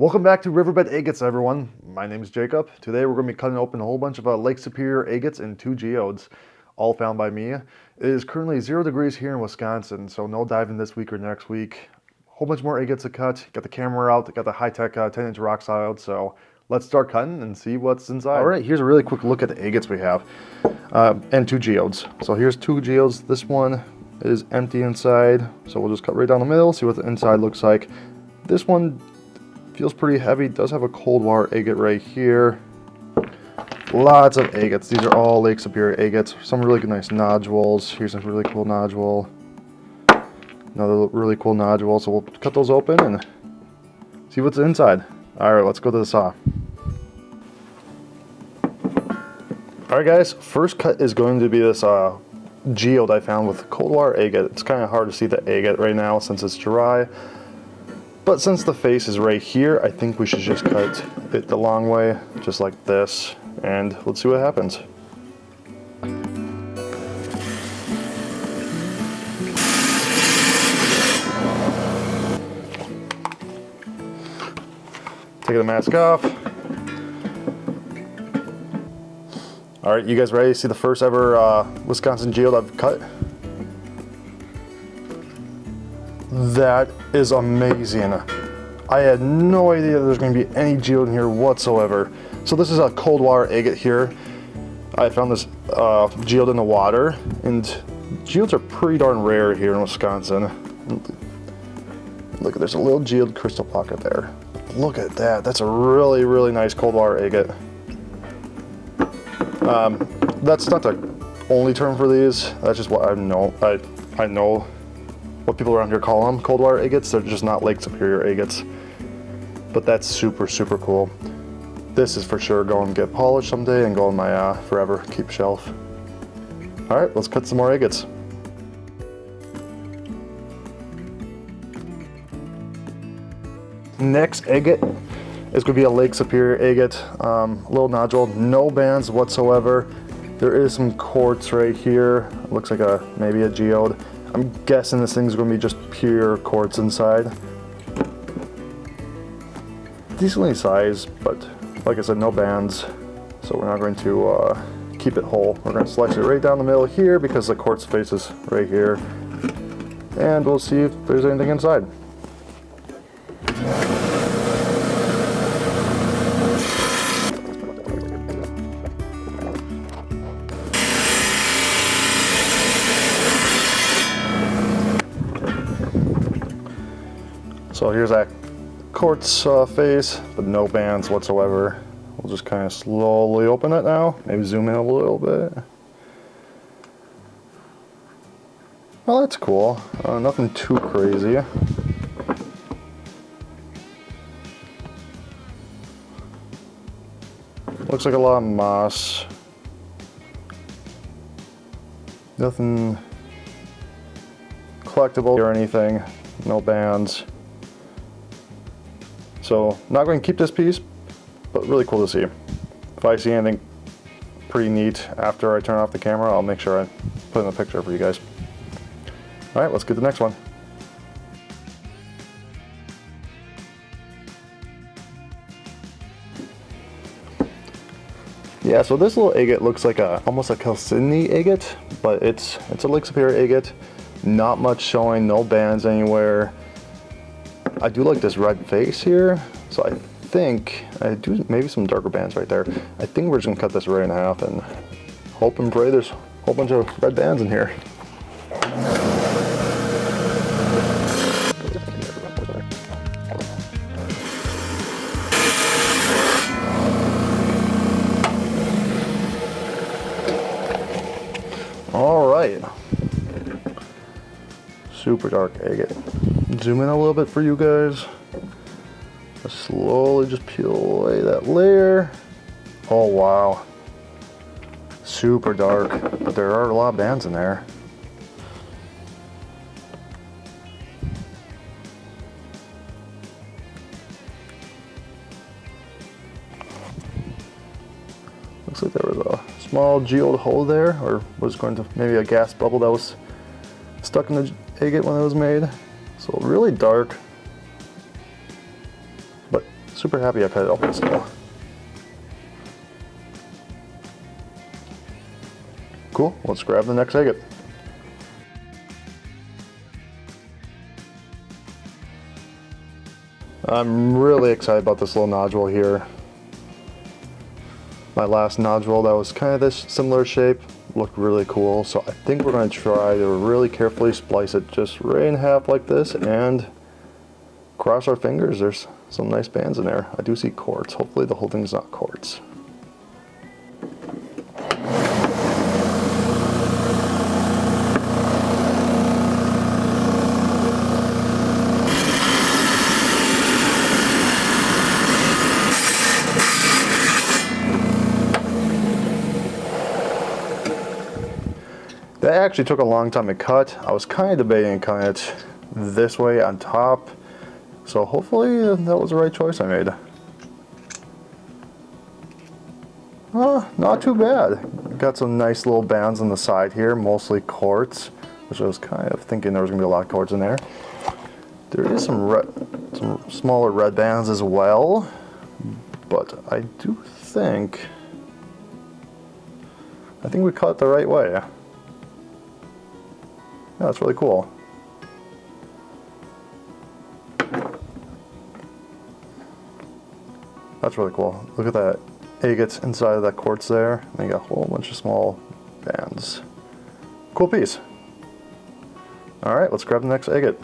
Welcome back to Riverbed Agates, everyone. My name is Jacob. Today we're going to be cutting open a whole bunch of Lake Superior agates and 2 geodes, all found by me. It is currently 0 degrees here in Wisconsin, so no diving this week or next week. A whole bunch more agates to cut. Got the camera out, got the high-tech 10-inch rock slide out, so let's start cutting and see what's inside. All right, here's a really quick look at the agates we have, and 2 geodes. So here's 2 geodes. This one is empty inside, so we'll just cut right down the middle, see what the inside looks like. This one feels pretty heavy, does have a cold water agate right here. Lots of agates. These are all Lake Superior agates. Some really good, nice nodules. Here's a really cool nodule. Another really cool nodule. So we'll cut those open and see what's inside. Alright, let's go to the saw. Alright guys, first cut is going to be this geode I found with cold water agate. It's kind of hard to see the agate right now since it's dry. But since the face is right here, I think we should just cut it the long way, just like this, and let's see what happens. Take the mask off. All right, you guys ready to see the first ever Wisconsin Geode I've cut? That is amazing. I had no idea there's going to be any geode in here whatsoever. So this is a cold water agate here. I found this geode in the water, and geodes are pretty darn rare here in Wisconsin. Look, there's a little geode crystal pocket there. Look at that. That's a really, really nice cold water agate. That's not the only term for these. That's just what I know. I know what people around here call them, cold water agates. They're just not Lake Superior agates. But that's super, super cool. This is for sure going to get polished someday and go on my forever keep shelf. All right, let's cut some more agates. Next agate is going to be a Lake Superior agate. Little nodule, no bands whatsoever. There is some quartz right here. Looks like maybe a geode. I'm guessing this thing's going to be just pure quartz inside. Decently sized, but like I said, no bands. So we're not going to keep it whole. We're going to slice it right down the middle here because the quartz face is right here. And we'll see if there's anything inside. So here's that quartz face, but no bands whatsoever. We'll just kind of slowly open it now. Maybe zoom in a little bit. Well, that's cool. Nothing too crazy. Looks like a lot of moss. Nothing collectible or anything. No bands. So, not going to keep this piece, but really cool to see. If I see anything pretty neat after I turn off the camera, I'll make sure I put in a picture for you guys. Alright, let's get the next one. Yeah, so this little agate looks like almost a calcine agate, but it's a Lake Superior agate. Not much showing, no bands anywhere. I do like this red face here, so I think I do maybe some darker bands right there. I think we're just gonna cut this right in half and hope and pray there's a whole bunch of red bands in here. All right, super dark agate. Zoom in a little bit for you guys. Slowly just peel away that layer. Oh wow, super dark, but there are a lot of bands in there. Looks like there was a small geode hole there, or was going to maybe a gas bubble that was stuck in the agate when it was made. So really dark, but Super happy I cut it open still. Cool, let's grab the next agate. I'm really excited about this little nodule here. My last nodule that was kind of this similar shape looked really cool, so I think we're going to try to really carefully splice it just right in half like this and cross our fingers. There's some nice bands in there. I do see quartz. Hopefully the whole thing's not quartz. That actually took a long time to cut. I was kind of debating cutting it this way on top, so hopefully that was the right choice I made. Not too bad. Got some nice little bands on the side here, mostly quartz, which I was kind of thinking there was going to be a lot of quartz in there. There is some smaller red bands as well, but I think we cut it the right way. Yeah, that's really cool. That's really cool. Look at that agates inside of that quartz there. And you got a whole bunch of small bands. Cool piece. All right, let's grab the next agate.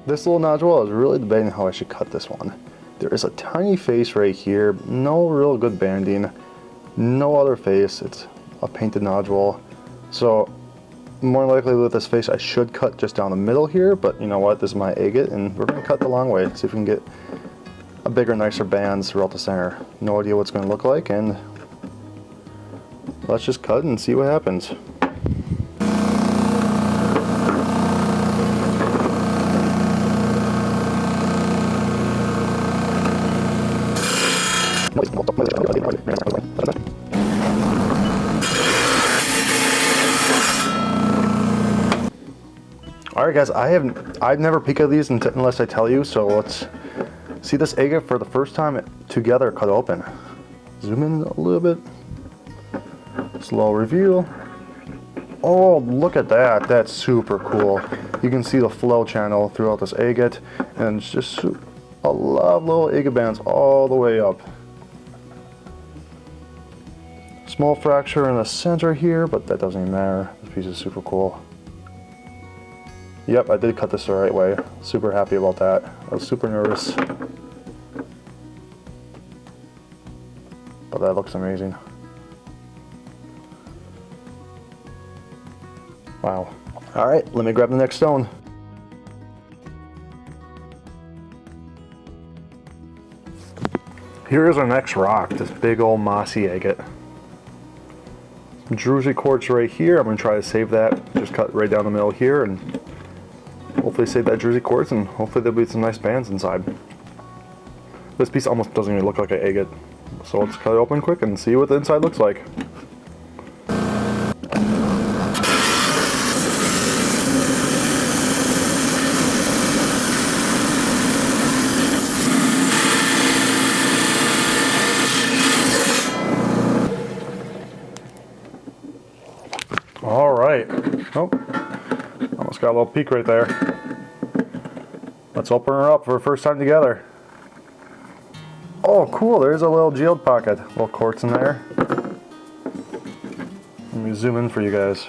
This little nodule, I was really debating how I should cut this one. There is a tiny face right here, no real good banding, no other face, it's a painted nodule. So more likely with this face I should cut just down the middle here, but you know what, this is my agate and we're going to cut the long way, see if we can get a bigger, nicer bands throughout the center. No idea what it's going to look like, and let's just cut and see what happens. Alright guys, I've never peeked at these unless I tell you, so let's see this agate for the first time together cut open. Zoom in a little bit. Slow reveal. Oh, look at that. That's super cool. You can see the flow channel throughout this agate, and it's just a lot of little agate bands all the way up. Small fracture in the center here, but that doesn't even matter. This piece is super cool. Yep, I did cut this the right way. Super happy about that. I was super nervous. But that looks amazing. Wow. Alright, let me grab the next stone. Here is our next rock, this big old mossy agate. Druzy quartz right here. I'm going to try to save that. Just cut right down the middle here and hopefully save that druzy quartz, and hopefully there'll be some nice bands inside. This piece almost doesn't even look like an agate. So let's cut it open quick and see what the inside looks like. All right. Oh, almost got a little peek right there. Let's open her up for the first time together. Oh, cool. There's a little geode pocket. A little quartz in there. Let me zoom in for you guys.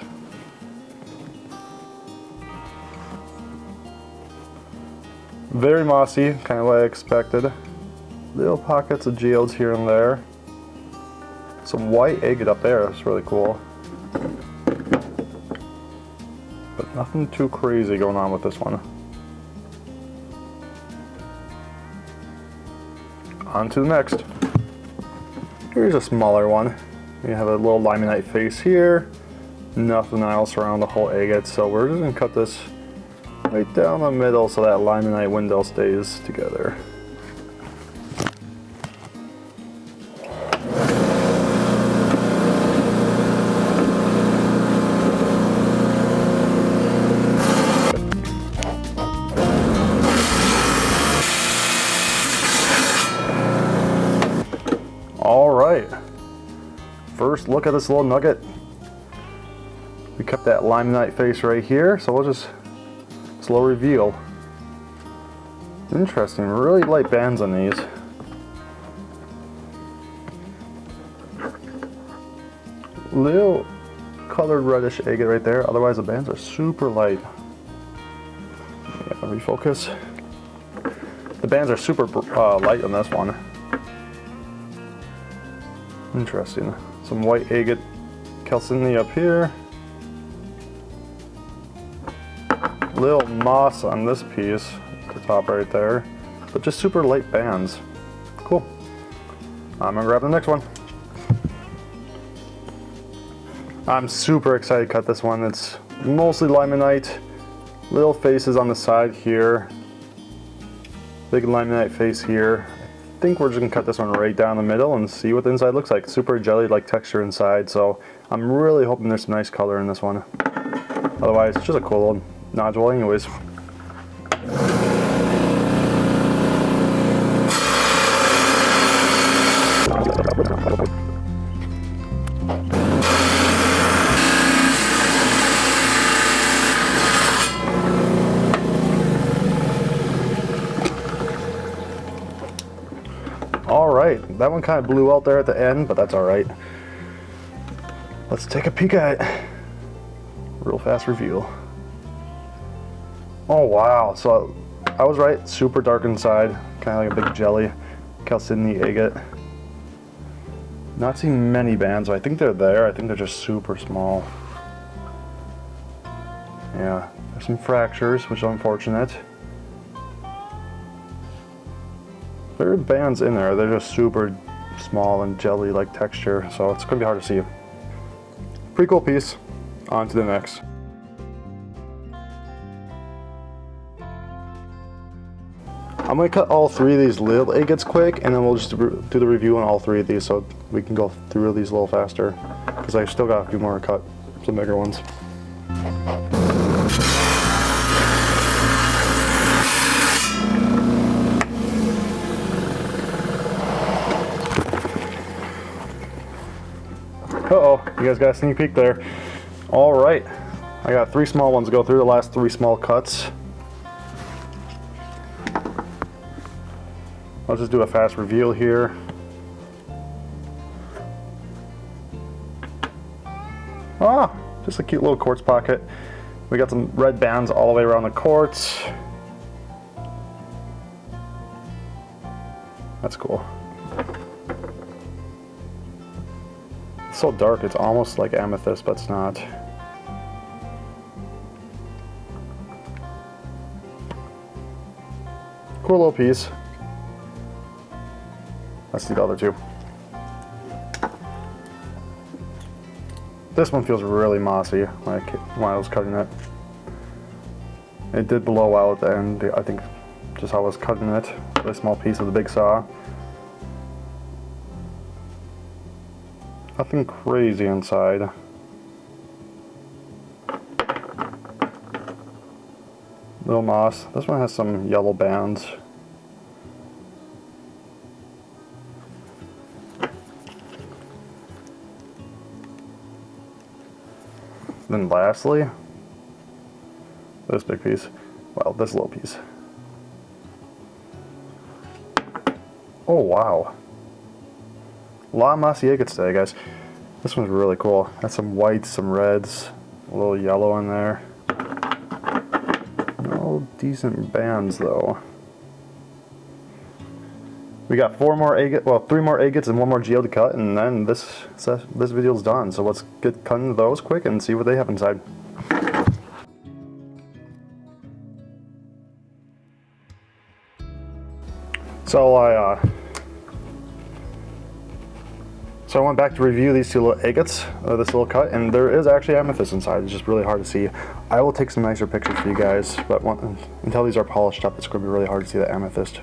Very mossy, kind of what I expected. Little pockets of geodes here and there. Some white agate up there. That's really cool. But nothing too crazy going on with this one. On to the next. Here's a smaller one. We have a little limonite face here. Nothing else around the whole agate, so we're just going to cut this right down the middle so that limonite window stays together. first look at this little nugget. We kept that limonite face right here, so we'll just slow reveal. Interesting, really light bands on these. Little colored reddish agate right there, otherwise the bands are super light. Yeah, refocus. The bands are super light on this one. Interesting. Some white agate calciny up here. Little moss on this piece, the top right there, but just super light bands. Cool. I'm gonna grab the next one. I'm super excited to cut this one. It's mostly limonite, little faces on the side here, big limonite face here. I think we're just gonna cut this one right down the middle and see what the inside looks like. Super jelly-like texture inside, so I'm really hoping there's some nice color in this one. Otherwise, it's just a cool little nodule anyways. Alright, that one kind of blew out there at the end, but that's alright. Let's take a peek at it. Real fast reveal. Oh wow, so I was right, super dark inside, kind of like a big jelly, calciny agate. Not seeing many bands, but I think they're there. I think they're just super small. Yeah, there's some fractures, which is unfortunate. There are bands in there, they're just super small and jelly-like texture, so it's gonna be hard to see. Pretty cool piece. On to the next. I'm going to cut all three of these little agates quick, and then we'll just do the review on all three of these so we can go through these a little faster, because I still got a few more to cut, some bigger ones. Uh-oh, you guys got a sneak peek there. All right, I got three small ones to go through, the last three small cuts. I'll just do a fast reveal here. Ah, just a cute little quartz pocket. We got some red bands all the way around the quartz. That's cool. It's so dark, it's almost like amethyst, but it's not. Cool little piece. Let's see the other two. This one feels really mossy when I was cutting it. It did blow out at the end, I think, just how I was cutting it. A small piece of the big saw. Nothing crazy inside. Little moss. This one has some yellow bands. Then lastly, this big piece. Well, this little piece. Oh wow. A lot of mossy agates today, guys. This one's really cool. Has some whites, some reds, a little yellow in there. No decent bands though. We got three more agates and one more geode to cut, and then this video's done. So let's get cutting those quick and see what they have inside. So I went back to review these two little agates, this little cut, and there is actually amethyst inside. It's just really hard to see. I will take some nicer pictures for you guys, but until these are polished up, it's going to be really hard to see the amethyst.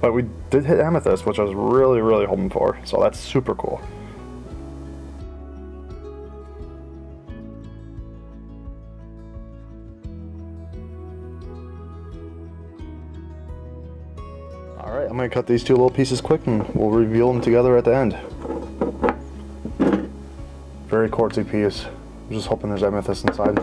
But we did hit amethyst, which I was really, really hoping for, so that's super cool. Alright, I'm going to cut these two little pieces quick and we'll reveal them together at the end. Very quartzy piece. I'm just hoping there's amethyst inside.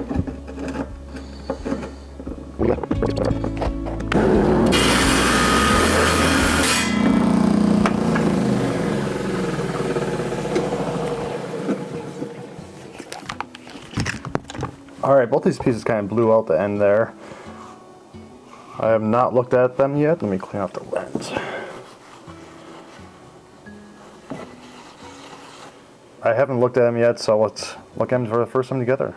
Alright, both these pieces kind of blew out the end there. I have not looked at them yet. Let me clean off the lens. I haven't looked at them yet, so let's look at them for the first time together.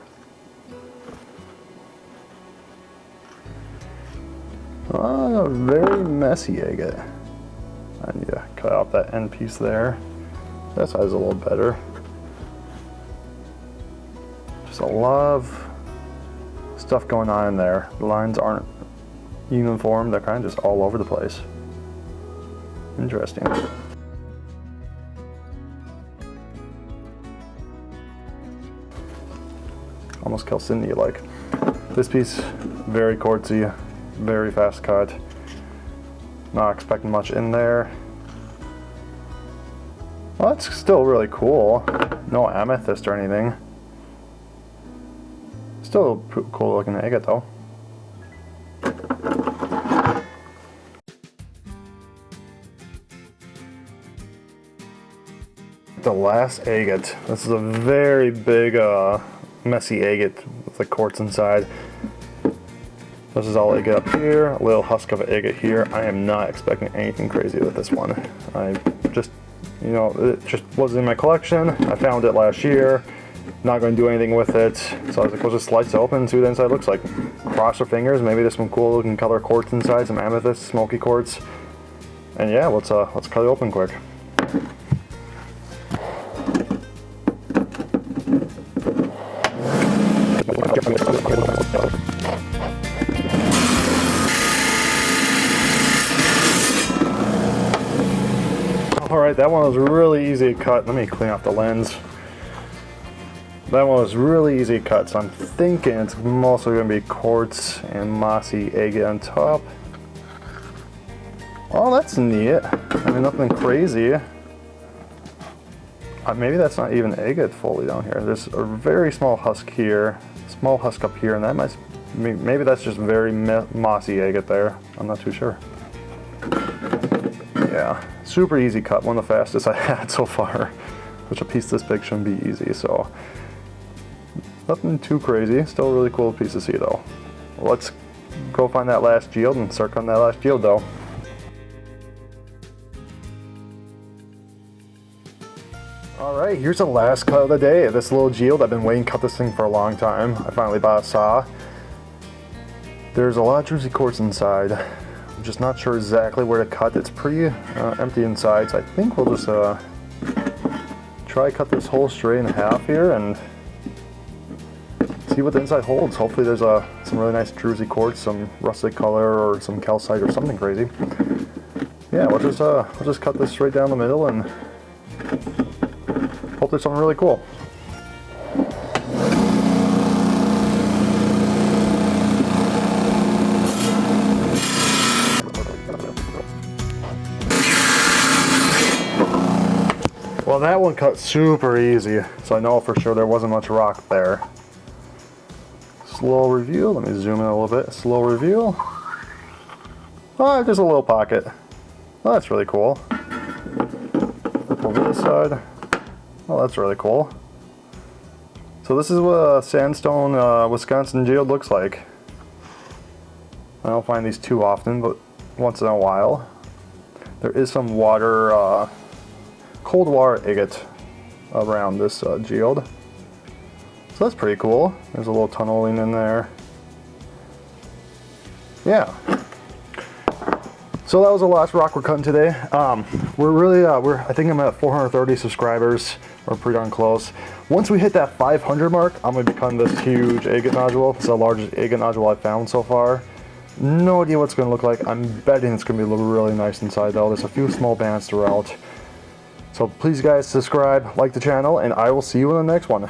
Oh, very messy agate. I need to cut off that end piece there. That side's a little better. Just a lot of stuff going on in there. The lines aren't uniform, they're kind of just all over the place. Interesting. Almost calcine-like. This piece, very quartzy, very fast cut. Not expecting much in there. Well, that's still really cool. No amethyst or anything. Still a cool looking agate though. The last agate. This is a very big, messy agate with the quartz inside. This is all agate up here, a little husk of agate here. I am not expecting anything crazy with this one. I just, you know, it just was in my collection. I found it last year. Not going to do anything with it. So I was like, we'll just slice it open and see what the inside looks like. Cross our fingers. Maybe there's some cool looking color quartz inside, some amethyst, smoky quartz. And yeah, let's cut it open quick. Alright, that one was really easy to cut. Let me clean off the lens. That one was really easy to cut, so I'm thinking it's mostly going to be quartz and mossy agate on top. Oh, that's neat. I mean, nothing crazy. Maybe that's not even agate fully down here. There's a very small husk here, small husk up here, and that might, maybe that's just very mossy agate there. I'm not too sure. Yeah, super easy cut, one of the fastest I had so far, which a piece this big shouldn't be easy, so nothing too crazy. Still a really cool piece to see though. Let's go find that last geode and start cutting that last geode though. Alright, here's the last cut of the day. This little geode, I've been waiting to cut this thing for a long time. I finally bought a saw. There's a lot of juicy quartz inside. I'm just not sure exactly where to cut. It's pretty empty inside, so I think we'll just try to cut this hole straight in half here and see what the inside holds. Hopefully there's some really nice druzy quartz, some rustic color, or some calcite or something crazy. Yeah, we'll just cut this straight down the middle and hope there's something really cool. Well, that one cut super easy, so I know for sure there wasn't much rock there. Slow reveal, let me zoom in a little bit. Slow reveal. Oh, just a little pocket. Oh, that's really cool. Flip over this side. Oh, that's really cool. So this is what a sandstone Wisconsin Geode looks like. I don't find these too often, but once in a while. There is some water, cold water agate around this geode. So that's pretty cool. There's a little tunneling in there. Yeah. So that was the last rock we're cutting today. We're really, I think I'm at 430 subscribers. We're pretty darn close. Once we hit that 500 mark, I'm gonna be cutting this huge agate nodule. It's the largest agate nodule I've found so far. No idea what it's gonna look like. I'm betting it's gonna be really nice inside though. There's a few small bands throughout. So please guys subscribe, like the channel, and I will see you in the next one.